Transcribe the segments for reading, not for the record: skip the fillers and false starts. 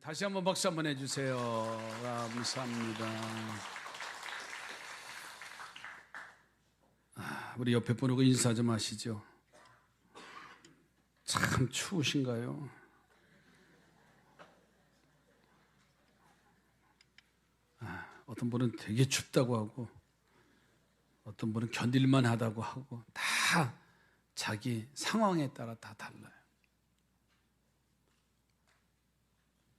다시 한번 박수 한번 해주세요. 감사합니다. 우리 옆에 분하고 인사 좀 하시죠. 참 추우신가요? 어떤 분은 되게 춥다고 하고 어떤 분은 견딜만 하다고 하고 다 자기 상황에 따라 다 달라요.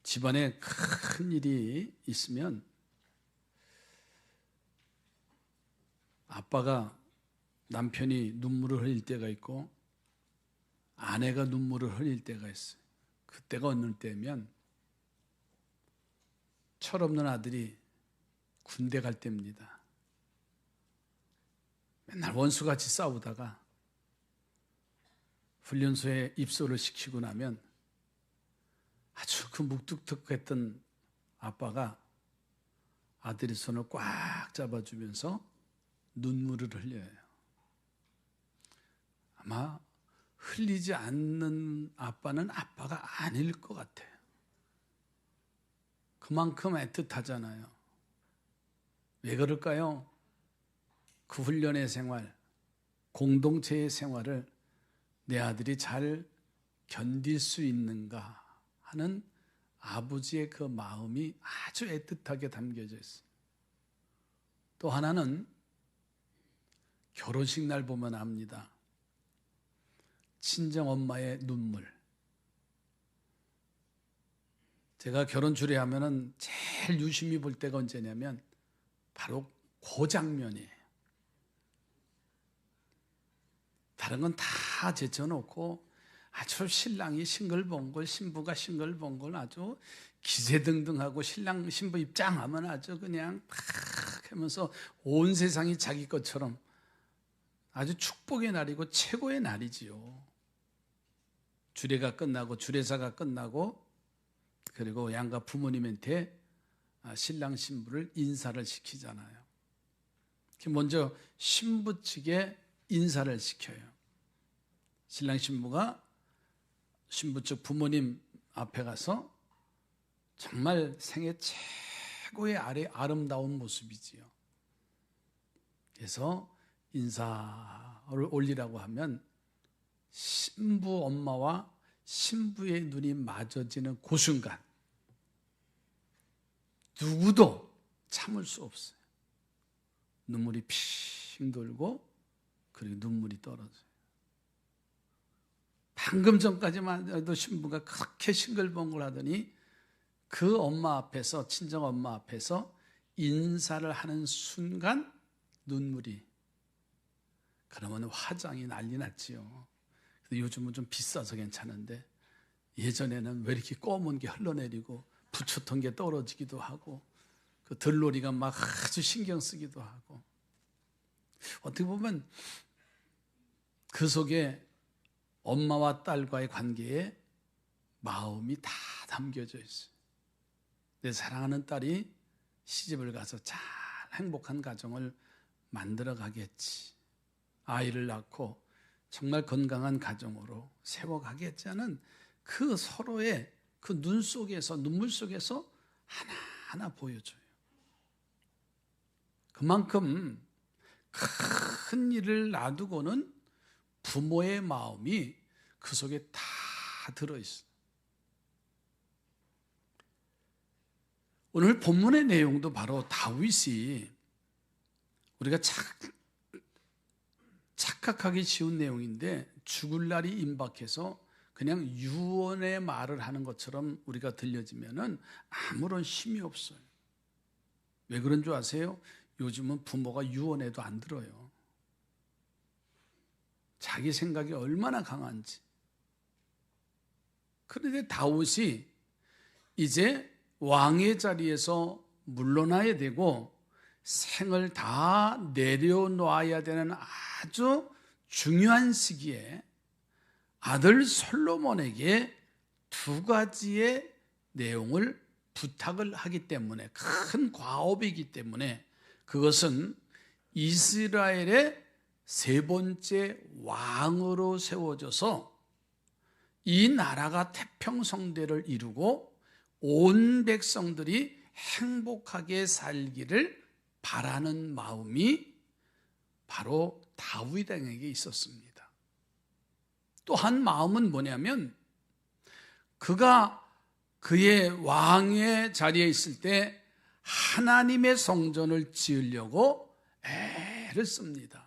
집안에 큰 일이 있으면 아빠가 남편이 눈물을 흘릴 때가 있고 아내가 눈물을 흘릴 때가 있어요. 그때가 어느 때면 철없는 아들이 군대 갈 때입니다. 맨날 원수같이 싸우다가 훈련소에 입소를 시키고 나면 아주 그 묵뚝뚝했던 아빠가 아들의 손을 꽉 잡아주면서 눈물을 흘려요. 아마 흘리지 않는 아빠는 아빠가 아닐 것 같아요. 그만큼 애틋하잖아요. 왜 그럴까요? 그 훈련의 생활, 공동체의 생활을 내 아들이 잘 견딜 수 있는가 하는 아버지의 그 마음이 아주 애틋하게 담겨져 있어요. 또 하나는 결혼식 날 보면 압니다. 친정엄마의 눈물. 제가 결혼 주례하면은 제일 유심히 볼 때가 언제냐면 바로 그 장면이에요. 다른 건 다 제쳐놓고 아주 신랑이 싱글벙글, 신부가 싱글벙글 아주 기세등등하고 신랑 신부 입장하면 아주 그냥 팍 하면서 온 세상이 자기 것처럼 아주 축복의 날이고 최고의 날이지요. 주례가 끝나고 주례사가 끝나고 그리고 양가 부모님한테 신랑 신부를 인사를 시키잖아요. 먼저 신부 측에 인사를 시켜요. 신랑 신부가 신부 측 부모님 앞에 가서 정말 생애 최고의 아름다운 모습이지요. 그래서 인사를 올리라고 하면 신부 엄마와 신부의 눈이 마주치는 그 순간 누구도 참을 수 없어요. 눈물이 핑 돌고 그리고 눈물이 떨어져요. 방금 전까지만 해도 신부가 그렇게 싱글벙글 하더니 그 엄마 앞에서, 친정 엄마 앞에서 인사를 하는 순간 눈물이, 그러면 화장이 난리 났지요. 요즘은 좀 비싸서 괜찮은데 예전에는 왜 이렇게 검은 게 흘러내리고 붙였던 게 떨어지기도 하고 그 들놀이가 막 아주 신경 쓰기도 하고, 어떻게 보면 그 속에 엄마와 딸과의 관계에 마음이 다 담겨져 있어요. 내 사랑하는 딸이 시집을 가서 잘 행복한 가정을 만들어 가겠지, 아이를 낳고 정말 건강한 가정으로 세워가겠지 하는 그 서로의 그 눈 속에서, 눈물 속에서 하나하나 보여줘요. 그만큼 큰 일을 놔두고는 부모의 마음이 그 속에 다 들어있어요. 오늘 본문의 내용도 바로 다윗이 우리가 착각하기 쉬운 내용인데 죽을 날이 임박해서 그냥 유언의 말을 하는 것처럼 우리가 들려지면은 아무런 힘이 없어요. 왜 그런 줄 아세요? 요즘은 부모가 유언해도 안 들어요. 자기 생각이 얼마나 강한지. 그런데 다윗이 이제 왕의 자리에서 물러나야 되고 생을 다 내려놓아야 되는 아주 중요한 시기에 아들 솔로몬에게 두 가지의 내용을 부탁을 하기 때문에, 큰 과업이기 때문에 그것은 이스라엘의 세 번째 왕으로 세워져서 이 나라가 태평성대를 이루고 온 백성들이 행복하게 살기를 바라는 마음이 바로 다윗왕에게 있었습니다. 또 한 마음은 뭐냐면 그가 그의 왕의 자리에 있을 때 하나님의 성전을 지으려고 애를 씁니다.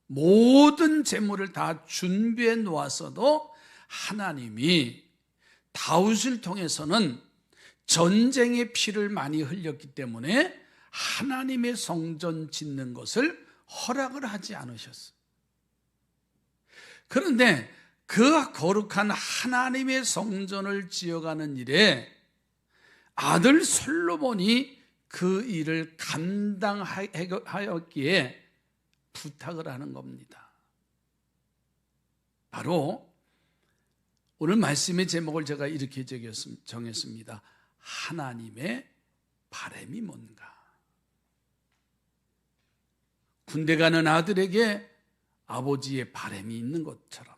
모든 재물을 다 준비해 놓았어도 하나님이 다윗을 통해서는 전쟁의 피를 많이 흘렸기 때문에 하나님의 성전 짓는 것을 허락을 하지 않으셨어요. 그런데 그 거룩한 하나님의 성전을 지어가는 일에 아들 솔로몬이 그 일을 감당하였기에 부탁을 하는 겁니다. 바로 오늘 말씀의 제목을 제가 이렇게 정했습니다. 하나님의 바람이 뭔가. 군대 가는 아들에게 아버지의 바람이 있는 것처럼,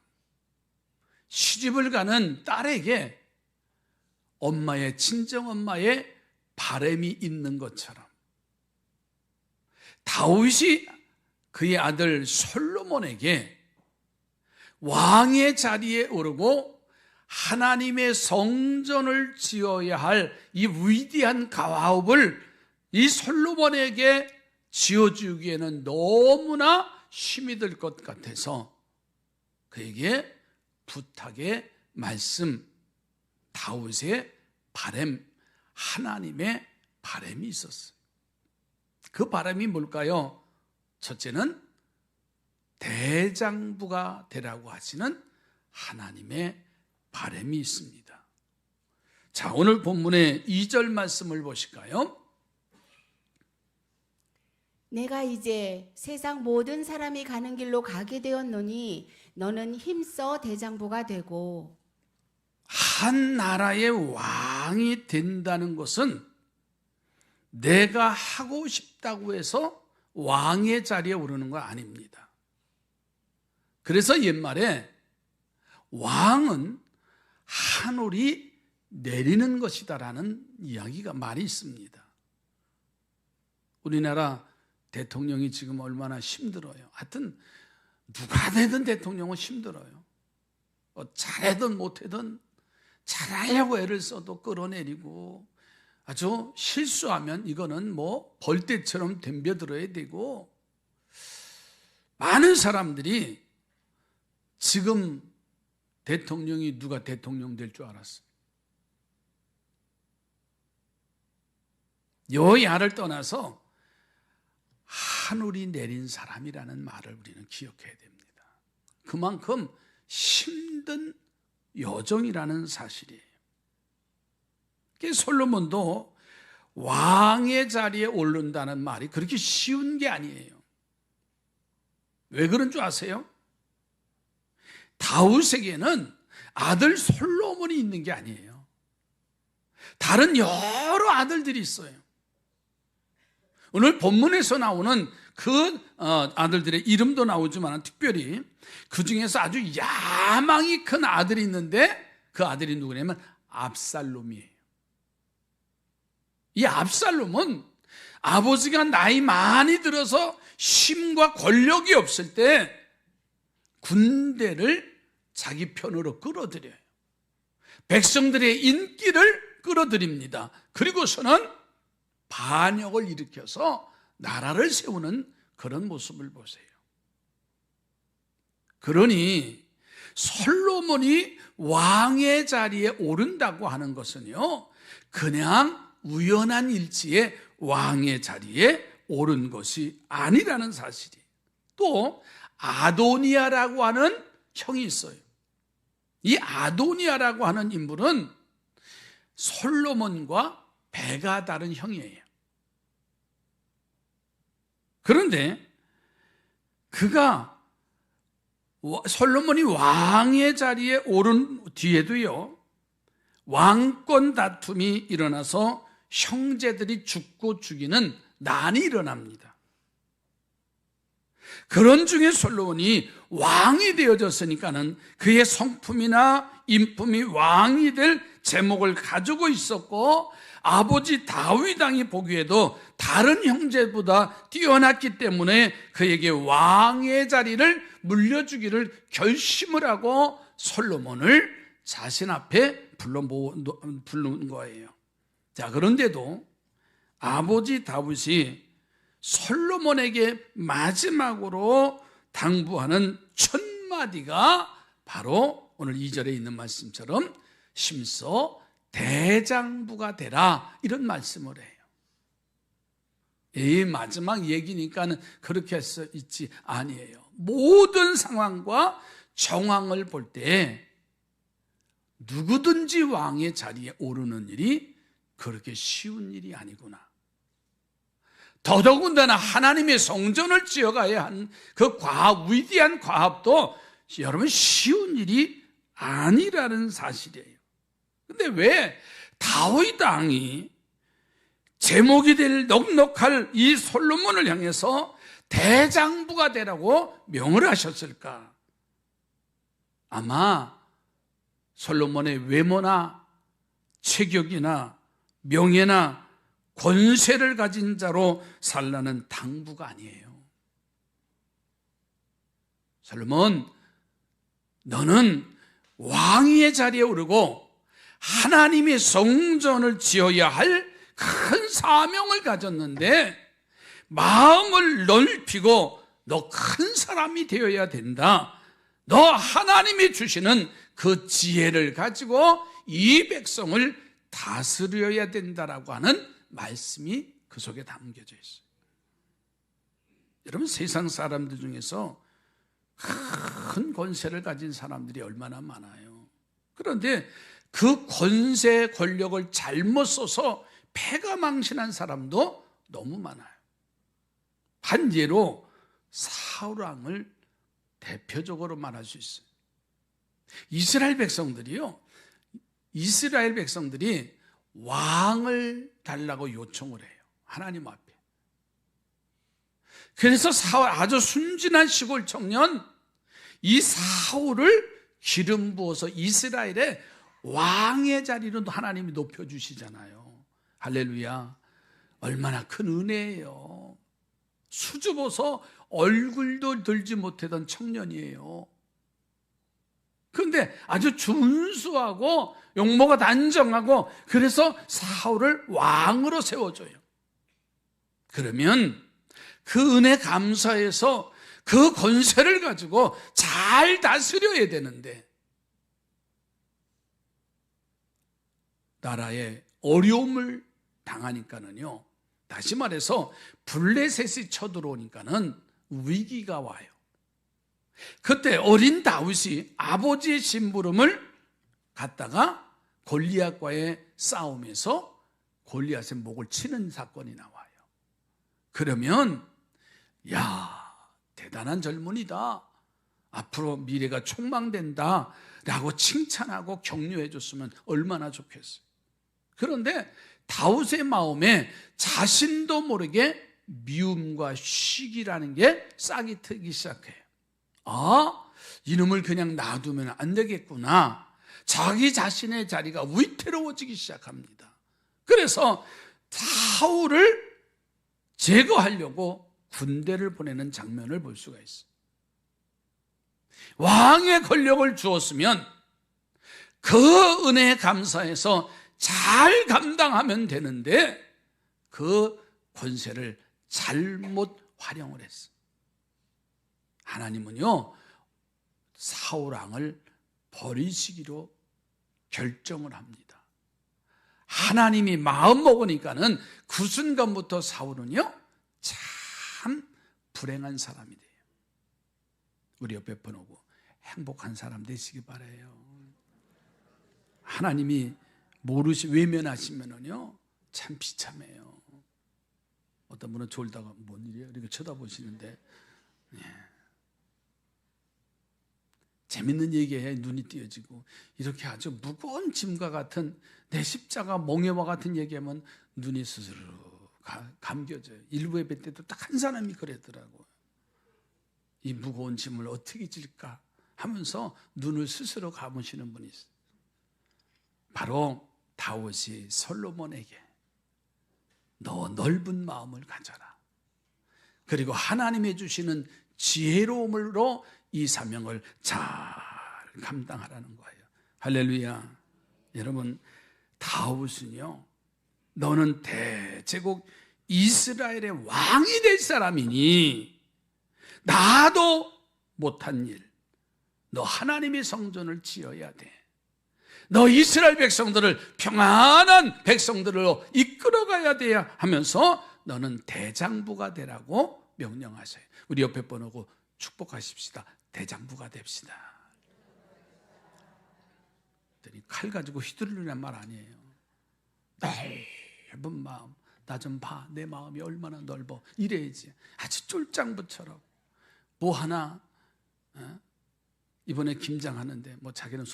시집을 가는 딸에게 엄마의, 친정엄마의 바람이 있는 것처럼, 다윗이 그의 아들 솔로몬에게 왕의 자리에 오르고 하나님의 성전을 지어야 할 이 위대한 가와업을 이 솔로몬에게 지어주기에는 너무나 힘이 들 것 같아서 그에게 부탁의 말씀, 다윗의 바람, 하나님의 바람이 있었어요. 그 바람이 뭘까요? 첫째는 대장부가 되라고 하시는 하나님의 바람이 있습니다. 자, 오늘 본문의 2절 말씀을 보실까요? 내가 이제 세상 모든 사람이 가는 길로 가게 되었노니 너는 힘써 대장부가 되고. 한 나라의 왕이 된다는 것은 내가 하고 싶다고 해서 왕의 자리에 오르는 거 아닙니다. 그래서 옛말에 왕은 하늘이 내리는 것이다라는 이야기가 많이 있습니다. 우리나라 대통령이 지금 얼마나 힘들어요. 하여튼 누가 되든 대통령은 힘들어요. 잘하든 못하든 잘하려고 애를 써도 끌어내리고, 아주 실수하면 이거는 뭐 벌떼처럼 덤벼들어야 되고, 많은 사람들이 지금 대통령이 누가 대통령 될 줄 알았어요. 여야를 떠나서 하늘이 내린 사람이라는 말을 우리는 기억해야 됩니다. 그만큼 힘든 여정이라는 사실이에요. 솔로몬도 왕의 자리에 오른다는 말이 그렇게 쉬운 게 아니에요. 왜 그런 줄 아세요? 다윗에게는 아들 솔로몬이 있는 게 아니에요. 다른 여러 아들들이 있어요. 오늘 본문에서 나오는 그 아들들의 이름도 나오지만 특별히 그 중에서 아주 야망이 큰 아들이 있는데 그 아들이 누구냐면 압살롬이에요. 이 압살롬은 아버지가 나이 많이 들어서 힘과 권력이 없을 때 군대를 자기 편으로 끌어들여요. 백성들의 인기를 끌어들입니다. 그리고서는 반역을 일으켜서 나라를 세우는 그런 모습을 보세요. 그러니 솔로몬이 왕의 자리에 오른다고 하는 것은요, 그냥 우연한 일치에 왕의 자리에 오른 것이 아니라는 사실이. 또 아도니아라고 하는 형이 있어요. 이 아도니아라고 하는 인물은 솔로몬과 배가 다른 형이에요. 그런데 그가 솔로몬이 왕의 자리에 오른 뒤에도요, 왕권 다툼이 일어나서 형제들이 죽고 죽이는 난이 일어납니다. 그런 중에 솔로몬이 왕이 되어졌으니까는 그의 성품이나 인품이 왕이 될 제목을 가지고 있었고, 아버지 다윗 왕이 보기에도 다른 형제보다 뛰어났기 때문에 그에게 왕의 자리를 물려주기를 결심을 하고 솔로몬을 자신 앞에 부른 거예요. 자, 그런데도 아버지 다윗이 솔로몬에게 마지막으로 당부하는 첫 마디가 바로 오늘 2절에 있는 말씀처럼 심서 대장부가 되라, 이런 말씀을 해요. 이 마지막 얘기니까는 그렇게 할 수 있지 아니에요. 모든 상황과 정황을 볼 때 누구든지 왕의 자리에 오르는 일이 그렇게 쉬운 일이 아니구나. 더더군다나 하나님의 성전을 지어가야 한 그 위대한 과업도 여러분 쉬운 일이 아니라는 사실이에요. 근데 왜 다윗 왕이 제목이 될 넉넉할 이 솔로몬을 향해서 대장부가 되라고 명을 하셨을까? 아마 솔로몬의 외모나 체격이나 명예나 권세를 가진 자로 살라는 당부가 아니에요. 솔로몬, 너는 왕위의 자리에 오르고 하나님의 성전을 지어야 할 큰 사명을 가졌는데 마음을 넓히고 너 큰 사람이 되어야 된다. 너 하나님이 주시는 그 지혜를 가지고 이 백성을 다스려야 된다라고 하는 말씀이 그 속에 담겨져 있어요. 여러분, 세상 사람들 중에서 큰 권세를 가진 사람들이 얼마나 많아요. 그런데 그 권세, 권력을 잘못 써서 패가 망신한 사람도 너무 많아요. 한 예로 사울 왕을 대표적으로 말할 수 있어요. 이스라엘 백성들이 왕을 달라고 요청을 해요. 하나님 앞에. 그래서 사울, 아주 순진한 시골 청년 이 사울을 기름 부어서 이스라엘의 왕의 자리로 하나님이 높여주시잖아요. 할렐루야. 얼마나 큰 은혜예요. 수줍어서 얼굴도 들지 못하던 청년이에요. 그런데 아주 준수하고 용모가 단정하고, 그래서 사울을 왕으로 세워줘요. 그러면 그 은혜 감사해서 그 권세를 가지고 잘 다스려야 되는데, 나라에 어려움을 당하니까는요, 다시 말해서 블레셋이 쳐들어오니까는 위기가 와요. 그때 어린 다윗이 아버지의 심부름을 갖다가 골리앗과의 싸움에서 골리앗의 목을 치는 사건이 나와요. 그러면 야, 대단한 젊은이다, 앞으로 미래가 촉망된다 라고 칭찬하고 격려해 줬으면 얼마나 좋겠어요. 그런데 다윗의 마음에 자신도 모르게 미움과 시기라는 게 싹이 트기 시작해요. 아, 이놈을 그냥 놔두면 안 되겠구나. 자기 자신의 자리가 위태로워지기 시작합니다. 그래서 사울을 제거하려고 군대를 보내는 장면을 볼 수가 있어요. 왕의 권력을 주었으면 그 은혜에 감사해서 잘 감당하면 되는데 그 권세를 잘못 활용을 했어요. 하나님은요, 사울 왕을 버리시기로 결정을 합니다. 하나님이 마음 먹으니까는 그 순간부터 사울은요, 참 불행한 사람이 돼요. 우리 옆에 보고 행복한 사람 되시기 바라요. 하나님이 외면하시면은요, 참 비참해요. 어떤 분은 졸다가 뭔 일이에요? 이렇게 쳐다보시는데, 예. 재밌는 얘기에 눈이 띄어지고, 이렇게 아주 무거운 짐과 같은 내 십자가 멍에와 같은 얘기하면 눈이 스스로 감겨져요. 일부 예배 때도 딱 한 사람이 그랬더라고요. 이 무거운 짐을 어떻게 질까 하면서 눈을 스스로 감으시는 분이 있어요. 바로 다윗이 솔로몬에게 너 넓은 마음을 가져라. 그리고 하나님이 주시는 지혜로움으로 이 사명을 잘 감당하라는 거예요. 할렐루야. 여러분, 다윗은요, 너는 대제국 이스라엘의 왕이 될 사람이니 나도 못한 일, 너 하나님의 성전을 지어야 돼. 너 이스라엘 백성들을 평안한 백성들로 이끌어가야 돼야 하면서 너는 대장부가 되라고 명령하세요. 우리 옆에 보고 축복하십시다. 대장부가 됩시다. 칼 가지고 휘두르는 말 아니에요. 넓은 마음, 나 좀 봐. 내 마음이 얼마나 넓어. 이래야지. 아주 쫄짱부처럼 뭐 하나 이번에 김장하는데 뭐 자기는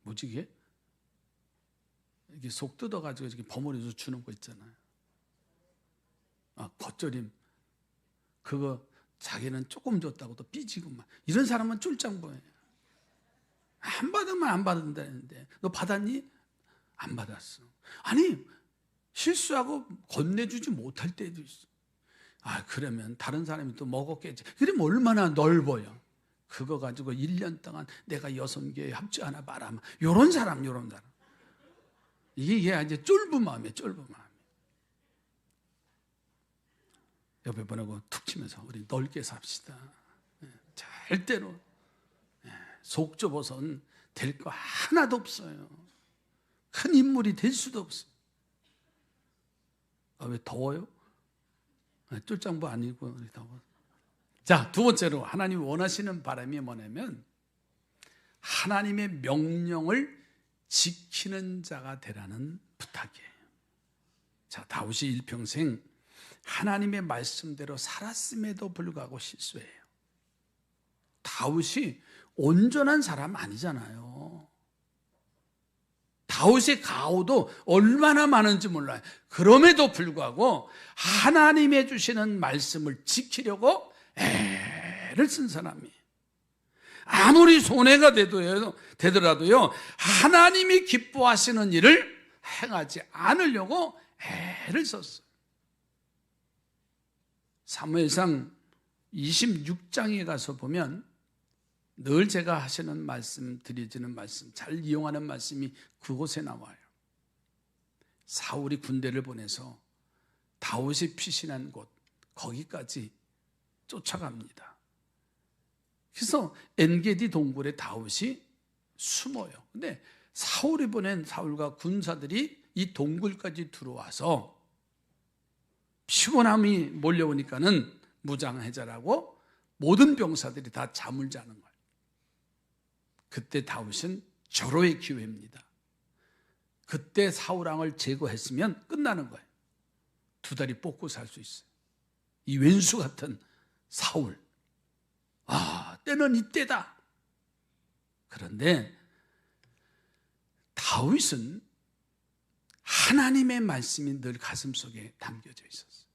뭐지 이게? 이게 속 뜯어가지고 이렇게 버무려서 주는 거 있잖아요. 겉절임. 그거 자기는 조금 줬다고 또 삐지고 막. 이런 사람은 쫄짱보예요. 안 받으면 안 받는다는데 너 받았니? 안 받았어. 아니 실수하고 건네주지 못할 때도 있어. 그러면 다른 사람이 또 먹었겠지. 그러면 얼마나 넓어요. 그거 가지고 1년 동안 내가 6교회 합주하나 봐라. 요런 사람. 이게 이제 쫄부 마음이에요. 쫄부 마음. 옆에 보내고 툭 치면서 우리 넓게 삽시다. 절대로 속 좁아서는 될 거 하나도 없어요. 큰 인물이 될 수도 없어요. 왜 더워요? 쫄짱부 아니고 더워. 자, 두 번째로 하나님이 원하시는 바람이 뭐냐면 하나님의 명령을 지키는 자가 되라는 부탁이에요. 자, 다윗이 일평생 하나님의 말씀대로 살았음에도 불구하고 실수해요. 다윗이 온전한 사람 아니잖아요. 다윗의 가오도 얼마나 많은지 몰라요. 그럼에도 불구하고 하나님의 주시는 말씀을 지키려고 애를 쓴 사람이 아무리 손해가 되더라도요 하나님이 기뻐하시는 일을 행하지 않으려고 애를 썼어요. 사무엘상 26장에 가서 보면 늘 제가 하시는 말씀, 드려지는 말씀, 잘 이용하는 말씀이 그곳에 나와요. 사울이 군대를 보내서 다윗이 피신한 곳 거기까지 쫓아갑니다. 그래서 엔게디 동굴에 다윗이 숨어요. 근데 사울이 보낸 사울과 군사들이 이 동굴까지 들어와서 피곤함이 몰려오니까는 무장해제라고 모든 병사들이 다 잠을 자는 거예요. 그때 다윗은 절호의 기회입니다. 그때 사울왕을 제거했으면 끝나는 거예요. 2다리 뽑고 살 수 있어요. 이 왼수 같은 사울. 때는 이때다. 그런데 다윗은 하나님의 말씀이 늘 가슴속에 담겨져 있었어요.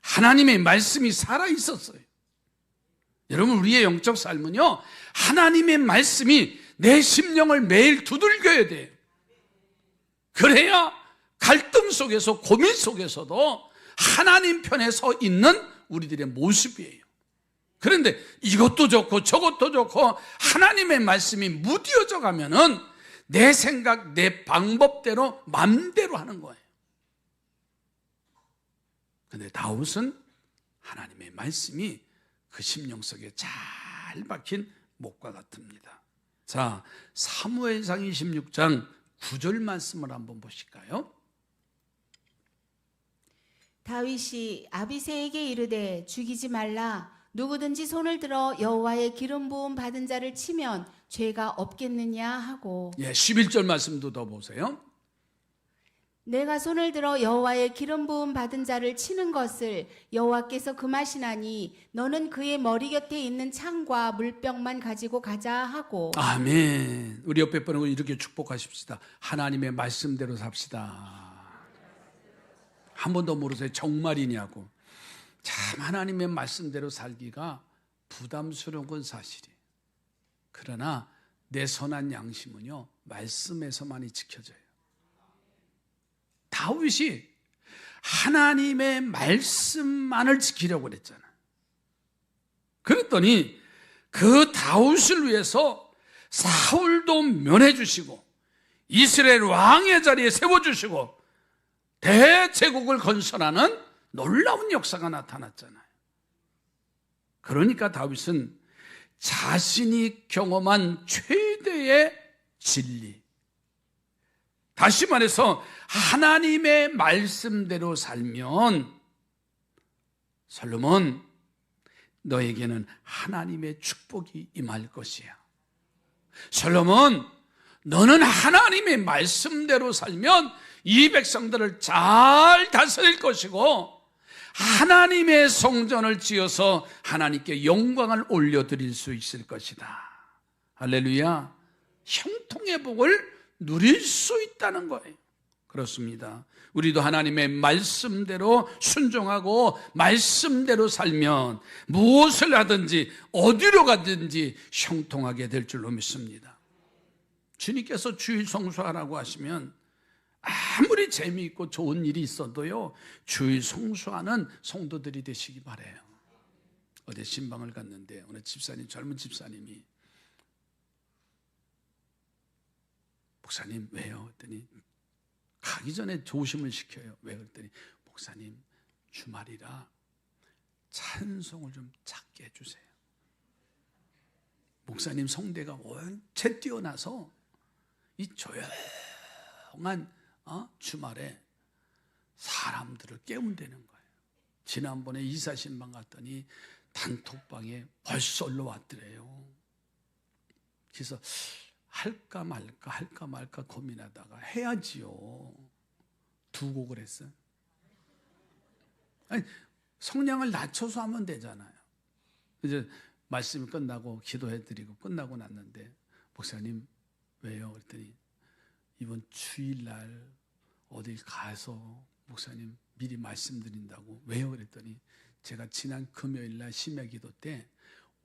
하나님의 말씀이 살아 있었어요. 여러분, 우리의 영적 삶은요, 하나님의 말씀이 내 심령을 매일 두들겨야 돼요. 그래야 갈등 속에서, 고민 속에서도 하나님 편에 서 있는 우리들의 모습이에요. 그런데 이것도 좋고 저것도 좋고 하나님의 말씀이 무뎌져 가면은 내 생각, 내 방법대로 맘대로 하는 거예요. 그런데 다윗은 하나님의 말씀이 그 심령 속에 잘 박힌 목과 같습니다. 자, 사무엘상 26장 9절 말씀을 한번 보실까요? 다윗이 아비새에게 이르되 죽이지 말라. 누구든지 손을 들어 여호와의 기름 부음 받은 자를 치면 죄가 없겠느냐 하고. 11절 말씀도 더 보세요. 내가 손을 들어 여호와의 기름 부음 받은 자를 치는 것을 여호와께서 금하시나니 너는 그의 머리 곁에 있는 창과 물병만 가지고 가자 하고. 아멘. 우리 옆에 분하고 이렇게 축복하십시다. 하나님의 말씀대로 삽시다. 한 번도 모르세요. 정말이냐고. 참 하나님의 말씀대로 살기가 부담스러운 건 사실이에요. 그러나 내 선한 양심은요, 말씀에서만이 지켜져요. 다윗이 하나님의 말씀만을 지키려고 그랬잖아요. 그랬더니 그 다윗을 위해서 사울도 면해 주시고 이스라엘 왕의 자리에 세워주시고 대제국을 건설하는 놀라운 역사가 나타났잖아요. 그러니까 다윗은 자신이 경험한 최대의 진리, 다시 말해서 하나님의 말씀대로 살면 솔로몬, 너에게는 하나님의 축복이 임할 것이야. 솔로몬, 너는 하나님의 말씀대로 살면 이 백성들을 잘 다스릴 것이고 하나님의 성전을 지어서 하나님께 영광을 올려드릴 수 있을 것이다. 할렐루야. 형통의 복을 누릴 수 있다는 거예요. 그렇습니다. 우리도 하나님의 말씀대로 순종하고 말씀대로 살면 무엇을 하든지 어디로 가든지 형통하게 될 줄로 믿습니다. 주님께서 주일 성수하라고 하시면 아무리 재미있고 좋은 일이 있어도요, 주일 성수하는 성도들이 되시기 바라요. 어제 신방을 갔는데 어느 집사님, 젊은 집사님이 목사님 왜요? 그랬더니 가기 전에 조심을 시켜요. 왜? 그랬더니 목사님 주말이라 찬송을 좀 작게 해주세요. 목사님 성대가 원체 뛰어나서 이 조용한 주말에 사람들을 깨운다는 거예요. 지난번에 이사신방 갔더니 단톡방에 벌써 올라왔더래요. 그래서 할까 말까 고민하다가 해야지요. 두 곡을 했어요. 아니, 성량을 낮춰서 하면 되잖아요. 이제 말씀이 끝나고 기도해드리고 끝나고 났는데 목사님 왜요? 그랬더니 이번 주일날 어딜 가서 목사님 미리 말씀드린다고. 왜요? 그랬더니 제가 지난 금요일날 심야기도 때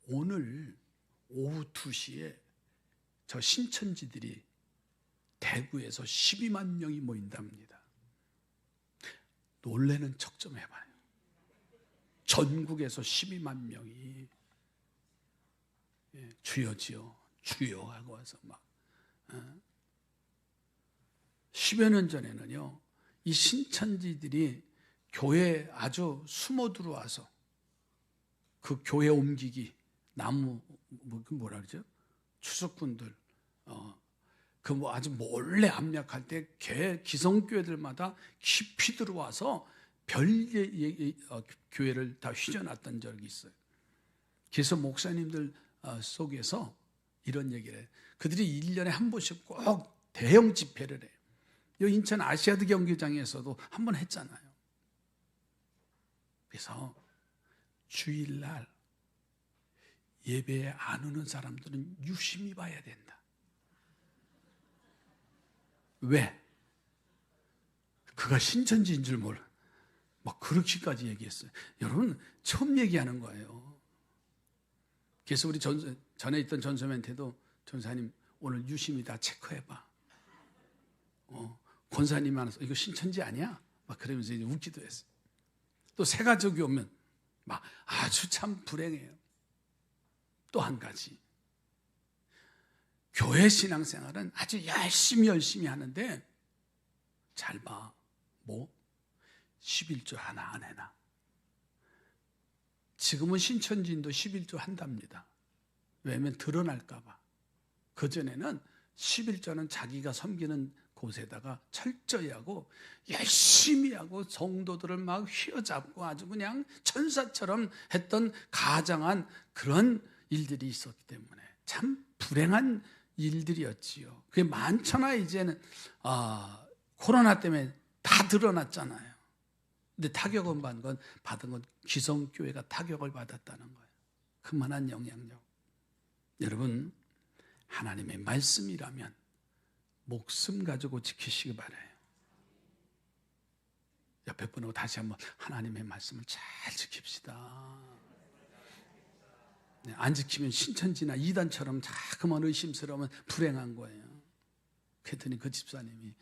오늘 오후 2시에 저 신천지들이 대구에서 12만 명이 모인답니다. 놀래는 척 좀 해봐요. 전국에서 12만 명이 주여지요 주여 하고 와서 막 10여 년 전에는요, 이 신천지들이 교회에 아주 숨어 들어와서 그 교회 옮기기 나무 뭐라 그러죠? 추석꾼들 그 뭐 아주 몰래 압력할 때 기성교회들마다 깊이 들어와서 별의 교회를 다 휘저놨던 적이 있어요. 그래서 목사님들 속에서 이런 얘기를 해요. 그들이 1년에 한 번씩 꼭 대형 집회를 해요. 이 인천 아시아드 경기장에서도 한 번 했잖아요. 그래서 주일날 예배에 안 오는 사람들은 유심히 봐야 된다. 왜? 그가 신천지인 줄 몰라. 막 그렇게까지 얘기했어요. 여러분 처음 얘기하는 거예요. 그래서 우리 전에 있던 전소맨한테도 전사님 오늘 유심히 다 체크해봐. 권사님이 많아서 이거 신천지 아니야? 막 그러면서 이제 웃기도 했어요. 또 새 가족이 오면 막 아주 참 불행해요. 또 한 가지, 교회 신앙생활은 아주 열심히 하는데 잘 봐. 뭐 11조 하나 안 해나. 지금은 신천지인도 11조 한답니다. 왜냐하면 드러날까 봐. 그전에는 11조는 자기가 섬기는 곳에다가 철저히 하고 열심히 하고 성도들을 막 휘어잡고 아주 그냥 천사처럼 했던 가장한 그런 일들이 있었기 때문에 참 불행한 일들이었지요. 그게 많잖아. 이제는 코로나 때문에 다 드러났잖아요. 근데 타격을 받은 건 기성교회가 타격을 받았다는 거예요. 그만한 영향력. 여러분 하나님의 말씀이라면 목숨 가지고 지키시기 바라요. 옆에 분하고 다시 한번 하나님의 말씀을 잘 지킵시다. 안 지키면 신천지나 이단처럼 자꾸만 의심스러우면 불행한 거예요. 그랬더니 그 집사님이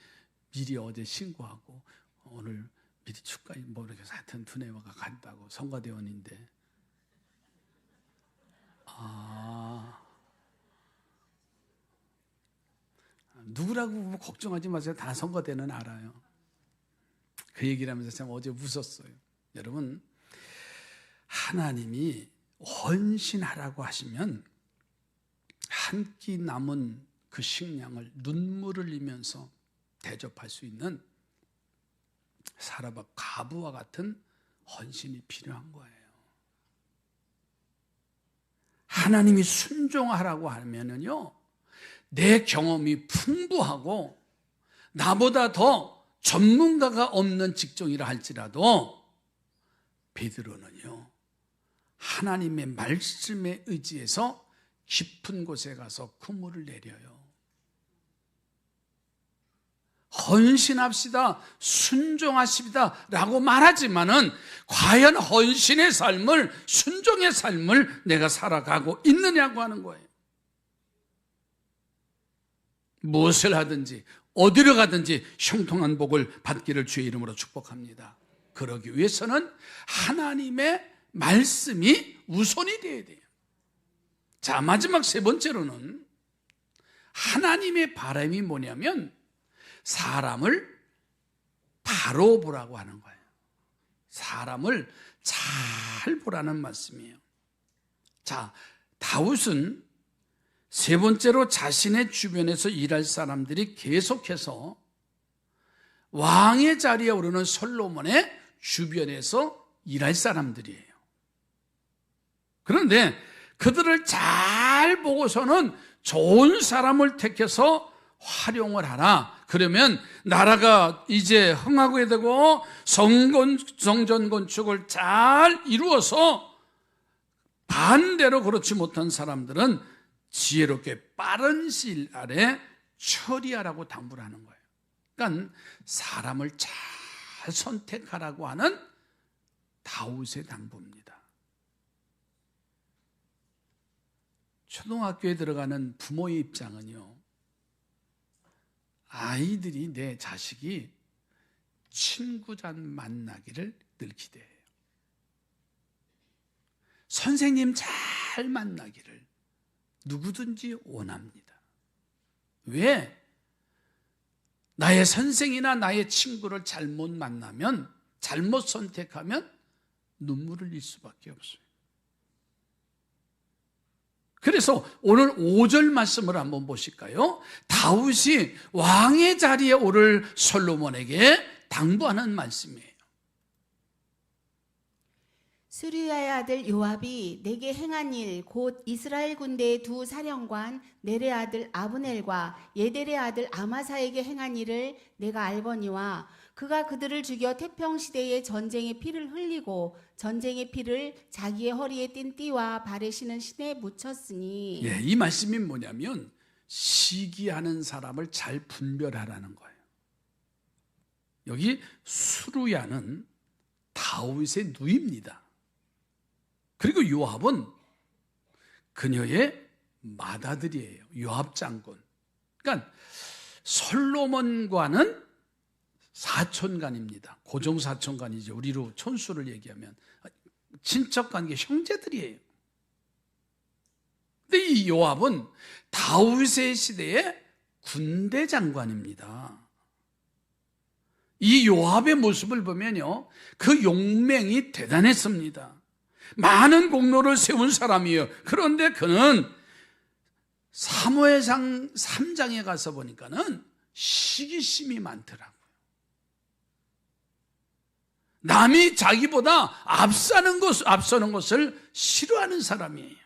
미리 어제 신고하고 오늘 미리 축가에 뭐 이렇게 하여튼 두뇌화가 간다고 성가대원인데, 누구라고 걱정하지 마세요. 다 성가대는 알아요. 그 얘기를 하면서 참 어제 웃었어요. 여러분, 하나님이 헌신하라고 하시면 한 끼 남은 그 식량을 눈물을 흘리면서 대접할 수 있는 사라바 가부와 같은 헌신이 필요한 거예요. 하나님이 순종하라고 하면은요, 내 경험이 풍부하고 나보다 더 전문가가 없는 직종이라 할지라도 베드로는요, 하나님의 말씀에 의지해서 깊은 곳에 가서 그물을 내려요. 헌신합시다, 순종하십니다 라고 말하지만은 과연 헌신의 삶을, 순종의 삶을 내가 살아가고 있느냐고 하는 거예요. 무엇을 하든지 어디로 가든지 형통한 복을 받기를 주의 이름으로 축복합니다. 그러기 위해서는 하나님의 말씀이 우선이 되어야 돼요. 자, 마지막 세 번째로는 하나님의 바람이 뭐냐면 사람을 바로 보라고 하는 거예요. 사람을 잘 보라는 말씀이에요. 자, 다윗은 세 번째로 자신의 주변에서 일할 사람들이 계속해서 왕의 자리에 오르는 솔로몬의 주변에서 일할 사람들이에요. 그런데 그들을 잘 보고서는 좋은 사람을 택해서 활용을 하라. 그러면 나라가 이제 흥하게 되고 성전 건축을 잘 이루어서, 반대로 그렇지 못한 사람들은 지혜롭게 빠른 시일 안에 처리하라고 당부를 하는 거예요. 그러니까 사람을 잘 선택하라고 하는 다윗의 당부입니다. 초등학교에 들어가는 부모의 입장은요, 아이들이, 내 자식이 친구잔 만나기를 늘 기대해요. 선생님 잘 만나기를 누구든지 원합니다. 왜? 나의 선생이나 나의 친구를 잘못 만나면, 잘못 선택하면 눈물을 흘릴 수밖에 없어요. 그래서 오늘 5절 말씀을 한번 보실까요? 다윗이 왕의 자리에 오를 솔로몬에게 당부하는 말씀이에요. 수리아의 아들 요압이 내게 행한 일, 곧 이스라엘 군대의 두 사령관 넬의 아들 아브넬과 예델의 아들 아마사에게 행한 일을 내가 알거니와 그가 그들을 죽여 태평시대에 전쟁의 피를 흘리고 전쟁의 피를 자기의 허리에 띤 띠와 발에 신은 신에 묻혔으니. 이 말씀이 뭐냐면 시기하는 사람을 잘 분별하라는 거예요. 여기 수루야는 다윗의 누이입니다. 그리고 요압은 그녀의 맏아들이에요. 요압 장군. 그러니까 솔로몬과는 사촌간입니다. 고종 사촌간이죠. 우리로 촌수를 얘기하면 친척관계, 형제들이에요. 근데 이 요압은 다윗의 시대의 군대 장관입니다. 이 요압의 모습을 보면요, 그 용맹이 대단했습니다. 많은 공로를 세운 사람이에요. 그런데 그는 사무엘상 3장에 가서 보니까는 시기심이 많더라고요. 남이 자기보다 앞서는 것을 싫어하는 사람이에요.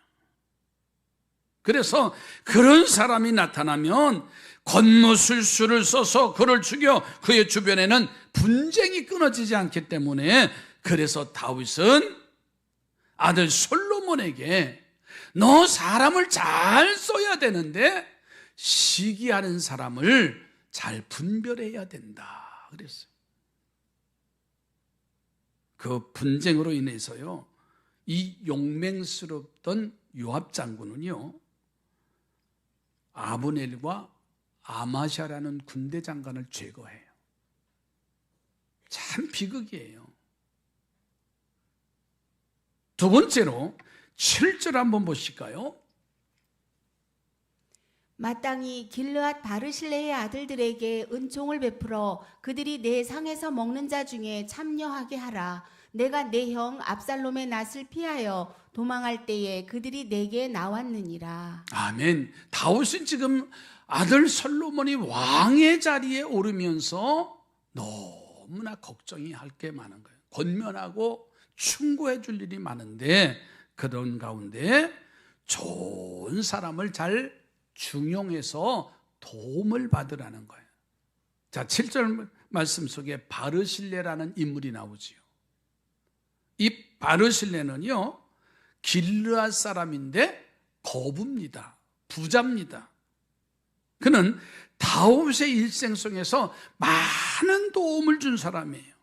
그래서 그런 사람이 나타나면 권모술수를 써서 그를 죽여 그의 주변에는 분쟁이 끊어지지 않기 때문에, 그래서 다윗은 아들 솔로몬에게 너 사람을 잘 써야 되는데 시기하는 사람을 잘 분별해야 된다 그랬어요. 그 분쟁으로 인해서요, 이 용맹스럽던 요압 장군은요, 아브넬과 아마샤라는 군대 장관을 제거해요. 참 비극이에요. 두 번째로 7절 한번 보실까요? 마땅히 길르앗 바르실레의 아들들에게 은총을 베풀어 그들이 내 상에서 먹는 자 중에 참여하게 하라. 내가 내 형 압살롬의 낯을 피하여 도망할 때에 그들이 내게 나왔느니라. 아멘. 다윗은 지금 아들 솔로몬이 왕의 자리에 오르면서 너무나 걱정이 할 게 많은 거예요. 권면하고 충고해 줄 일이 많은데, 그런 가운데 좋은 사람을 잘 중용해서 도움을 받으라는 거예요. 자, 7절 말씀 속에 바르실레라는 인물이 나오지요. 이 바르실레는요, 길르앗 사람인데 거부입니다. 부자입니다. 그는 다윗의 일생 속에서 많은 도움을 준 사람이에요.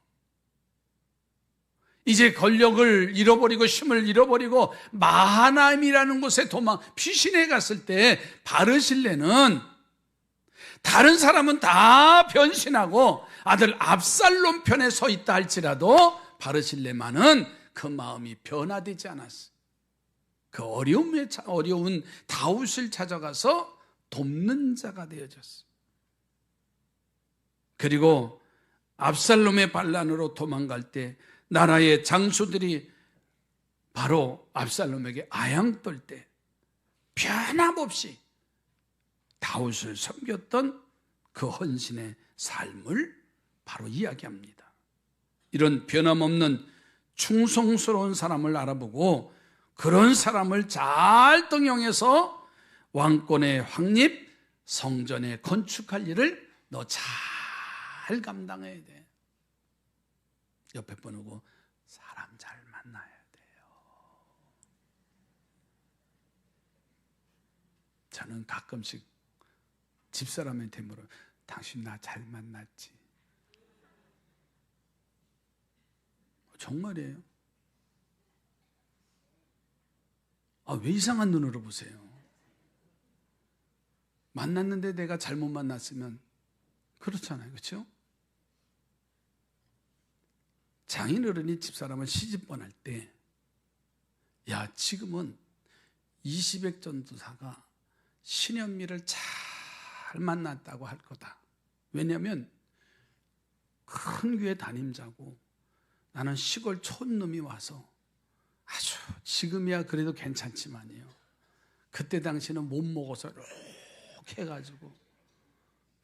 이제 권력을 잃어버리고 힘을 잃어버리고 마하나임이라는 곳에 피신해 갔을 때 바르실레는, 다른 사람은 다 변신하고 아들 압살롬 편에 서 있다 할지라도 바르실레만은 그 마음이 변화되지 않았어요. 그 어려운 다윗을 찾아가서 돕는 자가 되어졌어요. 그리고 압살롬의 반란으로 도망갈 때 나라의 장수들이 바로 압살롬에게 아양 떨 때 변함없이 다윗을 섬겼던 그 헌신의 삶을 바로 이야기합니다. 이런 변함없는 충성스러운 사람을 알아보고 그런 사람을 잘 등용해서 왕권의 확립, 성전의 건축할 일을 너 잘 감당해야 돼. 옆에 보고 사람 잘 만나야 돼요. 저는 가끔씩 집사람한테 물어요. 당신 나 잘 만났지? 정말이에요. 왜 이상한 눈으로 보세요? 만났는데 내가 잘못 만났으면 그렇잖아요. 그렇죠? 장인어른이 집사람을 시집 보낼 때, 야, 지금은 이시백 전도사가 신현미를 잘 만났다고 할 거다. 왜냐하면 큰 교회 담임자고 나는 시골 촌놈이 와서 아주, 지금이야 그래도 괜찮지만요, 그때 당시는 못 먹어서 이렇게 해가지고,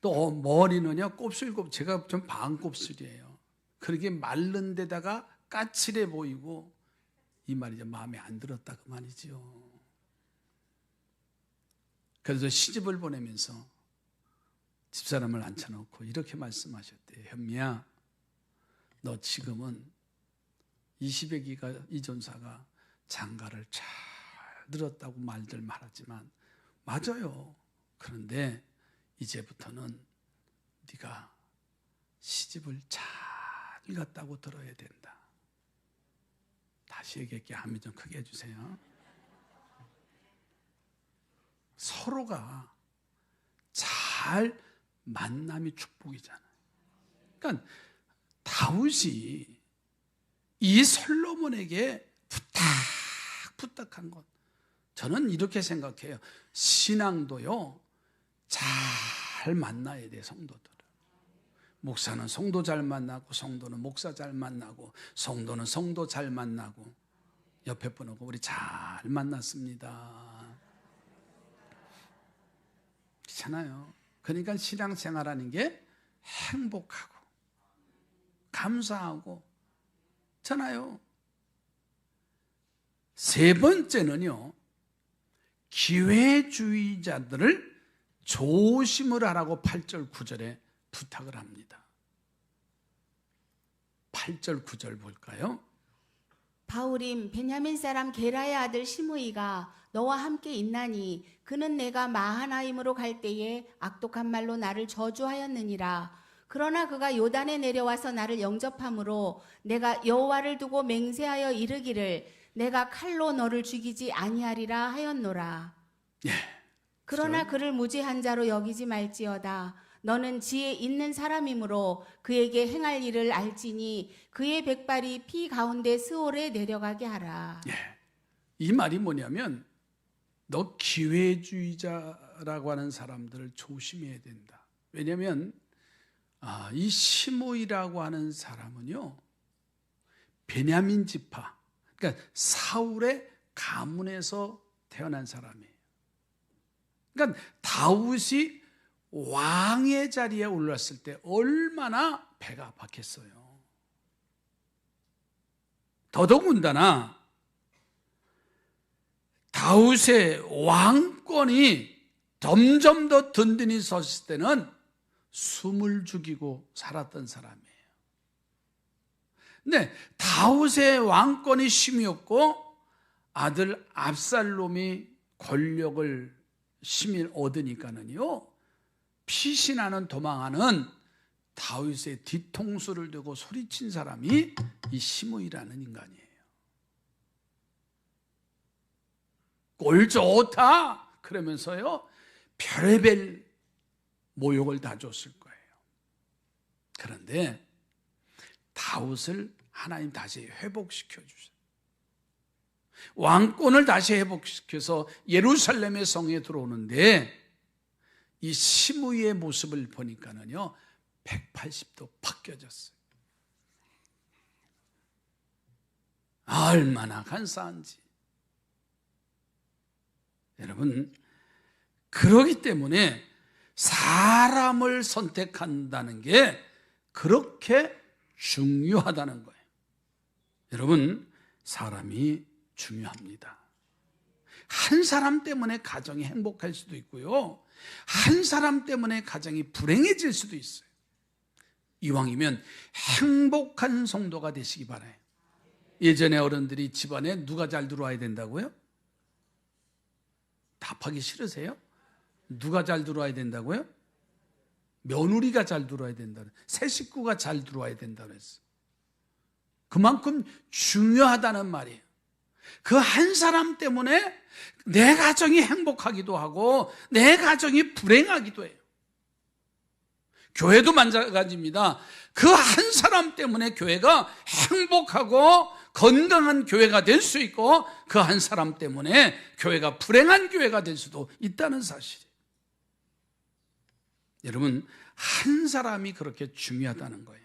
또 머리는요 곱슬곱, 제가 좀 반곱슬이에요. 그렇게 마른 데다가 까칠해 보이고, 이 말이죠, 마음에 안 들었다 그 말이죠. 그래서 시집을 보내면서 집사람을 앉혀놓고 이렇게 말씀하셨대요. 현미야, 너 지금은 이시백이가, 이 전사가 장가를 잘 들었다고 말들 말하지만 맞아요. 그런데 이제부터는 네가 시집을 잘 갔다고 들어야 된다. 다시 얘기할게요. 한번 좀 크게 해주세요. 서로가 잘 만남이 축복이잖아요. 그러니까 다윗이 이 솔로몬에게 부탁한 것, 저는 이렇게 생각해요. 신앙도요 잘 만나야 돼. 성도들, 목사는 성도 잘 만나고, 성도는 목사 잘 만나고, 성도는 성도 잘 만나고, 옆에 분하고 우리 잘 만났습니다. 그렇잖아요. 그러니까 신앙생활하는 게 행복하고 감사하고 잖아요. 세 번째는요, 기회주의자들을 조심을 하라고 8절 9절에 부탁을 합니다. 8절 9절 볼까요? 바울임 베냐민 사람 게라의 아들 시므이가 너와 함께 있나니 그는 내가 마하나임으로 갈 때에 악독한 말로 나를 저주하였느니라. 그러나 그가 요단에 내려와서 나를 영접함으로 내가 여호와를 두고 맹세하여 이르기를 내가 칼로 너를 죽이지 아니하리라 하였노라. 예. 그러나 그를 무죄한 자로 여기지 말지어다. 너는 지혜 있는 사람이므로 그에게 행할 일을 알지니 그의 백발이 피 가운데 스올에 내려가게 하라. 예. 이 말이 뭐냐면 너 기회주의자라고 하는 사람들을 조심해야 된다. 왜냐하면 이 시므이라고 하는 사람은요, 베냐민 지파, 그러니까 사울의 가문에서 태어난 사람이에요. 그러니까 다윗이 왕의 자리에 올랐을 때 얼마나 배가 아팠겠어요. 더더군다나 다윗의 왕권이 점점 더 든든히 섰을 때는 숨을 죽이고 살았던 사람이에요. 근데 다윗의 왕권이 심이었고 아들 압살롬이 권력을 심히 얻으니까는요, 피신하는 도망하는 다윗의 뒤통수를 대고 소리친 사람이 이 시므이라는 인간이에요. 꼴 좋다 그러면서요, 별의별 모욕을 다 줬을 거예요. 그런데 다윗을 하나님 다시 회복시켜 주셨어요. 왕권을 다시 회복시켜서 예루살렘의 성에 들어오는데 이 시므이의 모습을 보니까는요, 180도 바뀌어졌어요. 얼마나 간사한지. 여러분, 그러기 때문에 사람을 선택한다는 게 그렇게 중요하다는 거예요. 여러분, 사람이 중요합니다. 한 사람 때문에 가정이 행복할 수도 있고요, 한 사람 때문에 가정이 불행해질 수도 있어요. 이왕이면 행복한 성도가 되시기 바라요. 예전에 어른들이 집안에 누가 잘 들어와야 된다고요? 답하기 싫으세요? 누가 잘 들어와야 된다고요? 며느리가 잘 들어와야 된다. 새 식구가 잘 들어와야 된다 그랬어. 그만큼 중요하다는 말이에요. 그 한 사람 때문에 내 가정이 행복하기도 하고 내 가정이 불행하기도 해요. 교회도 마찬가지입니다. 그 한 사람 때문에 교회가 행복하고 건강한 교회가 될 수 있고 그 한 사람 때문에 교회가 불행한 교회가 될 수도 있다는 사실이에요. 여러분, 한 사람이 그렇게 중요하다는 거예요.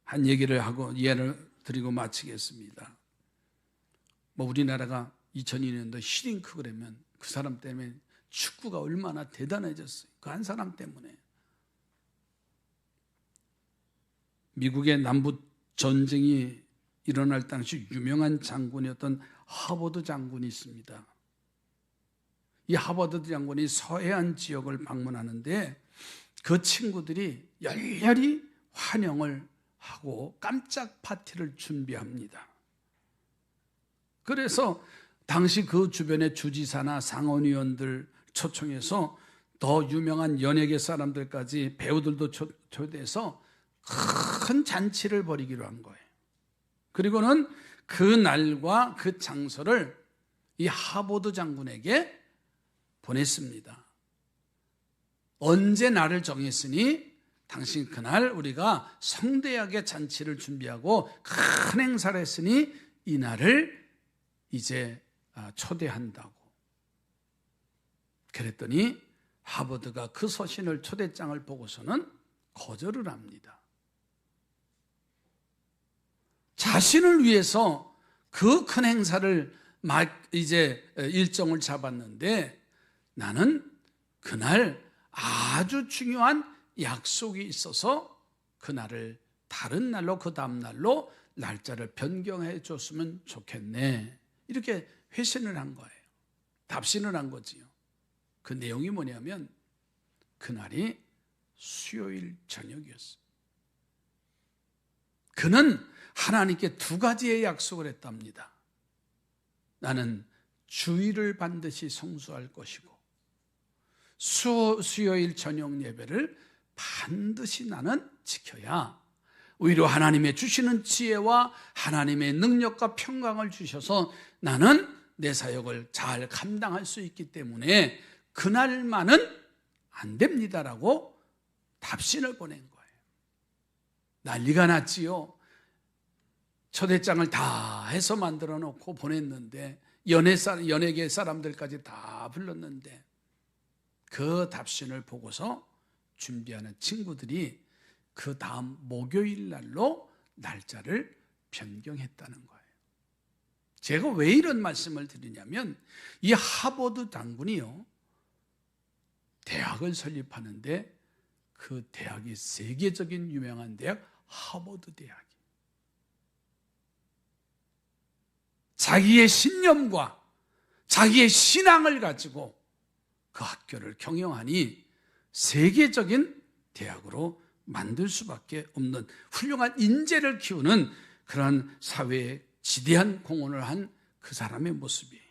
한 얘기를 하고 예를 드리고 마치겠습니다. 우리나라가 2002년도 히딩크 그러면 그 사람 때문에 축구가 얼마나 대단해졌어요. 그 한 사람 때문에. 미국의 남북 전쟁이 일어날 당시 유명한 장군이었던 하버드 장군이 있습니다. 이 하버드 장군이 서해안 지역을 방문하는데 그 친구들이 열렬히 환영을 하고 깜짝 파티를 준비합니다. 그래서 당시 그 주변의 주지사나 상원의원들 초청해서 더 유명한 연예계 사람들까지 배우들도 초대해서 큰 잔치를 벌이기로 한 거예요. 그리고는 그 날과 그 장소를 이 하버드 장군에게 보냈습니다. 언제 날을 정했으니 당신 그날 우리가 성대하게 잔치를 준비하고 큰 행사를 했으니 이 날을 이제 초대한다고. 그랬더니 하버드가 그 서신을 초대장을 보고서는 거절을 합니다. 자신을 위해서 그 큰 행사를 이제 일정을 잡았는데 나는 그날 아주 중요한 약속이 있어서 그날을 다른 날로 그 다음 날로 날짜를 변경해 줬으면 좋겠네. 이렇게 회신을 한 거예요. 답신을 한 거지요. 그 내용이 뭐냐면 그날이 수요일 저녁이었어요. 그는 하나님께 두 가지의 약속을 했답니다. 나는 주일을 반드시 성수할 것이고 수요일 저녁 예배를 반드시 나는 지켜야 오히려 하나님의 주시는 지혜와 하나님의 능력과 평강을 주셔서 나는 내 사역을 잘 감당할 수 있기 때문에 그날만은 안 됩니다라고 답신을 보낸 거예요. 난리가 났지요. 초대장을 다 해서 만들어 놓고 보냈는데 연예계 사람들까지 다 불렀는데 그 답신을 보고서 준비하는 친구들이 그 다음 목요일 날로 날짜를 변경했다는 거예요. 제가 왜 이런 말씀을 드리냐면 이 하버드 장군이요, 대학을 설립하는데 그 대학이 세계적인 유명한 대학 하버드 대학이 자기의 신념과 자기의 신앙을 가지고 그 학교를 경영하니 세계적인 대학으로 만들 수밖에 없는 훌륭한 인재를 키우는 그러한 사회에 지대한 공헌을 한 그 사람의 모습이에요.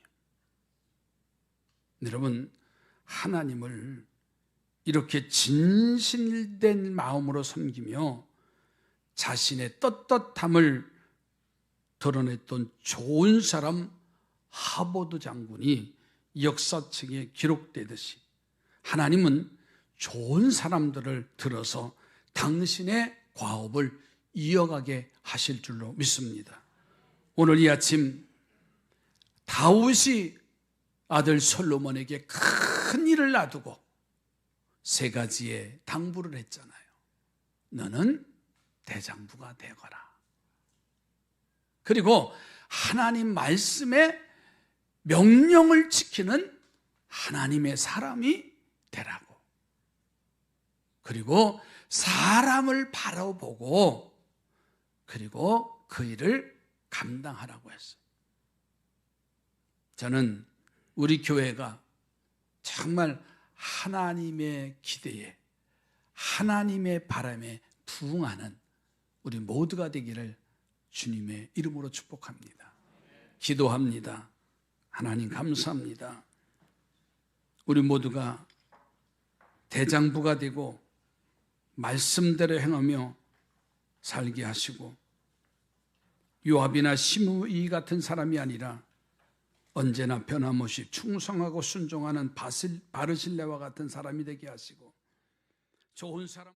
여러분, 하나님을 이렇게 진실된 마음으로 섬기며 자신의 떳떳함을 드러냈던 좋은 사람 하버드 장군이 역사책에 기록되듯이 하나님은 좋은 사람들을 들어서 당신의 과업을 이어가게 하실 줄로 믿습니다. 오늘 이 아침 다윗이 아들 솔로몬에게 큰 일을 놔두고 세 가지의 당부를 했잖아요. 너는 대장부가 되거라. 그리고 하나님 말씀의 명령을 지키는 하나님의 사람이 되라고. 그리고 사람을 바라보고 그리고 그 일을 감당하라고 했어요. 저는 우리 교회가 정말 하나님의 기대에 하나님의 바람에 부응하는 우리 모두가 되기를 주님의 이름으로 축복합니다. 기도합니다. 하나님 감사합니다. 우리 모두가 대장부가 되고 말씀대로 행하며 살게 하시고 요압이나 시므이 같은 사람이 아니라 언제나 변함없이 충성하고 순종하는 바르실레와 같은 사람이 되게 하시고 좋은 사람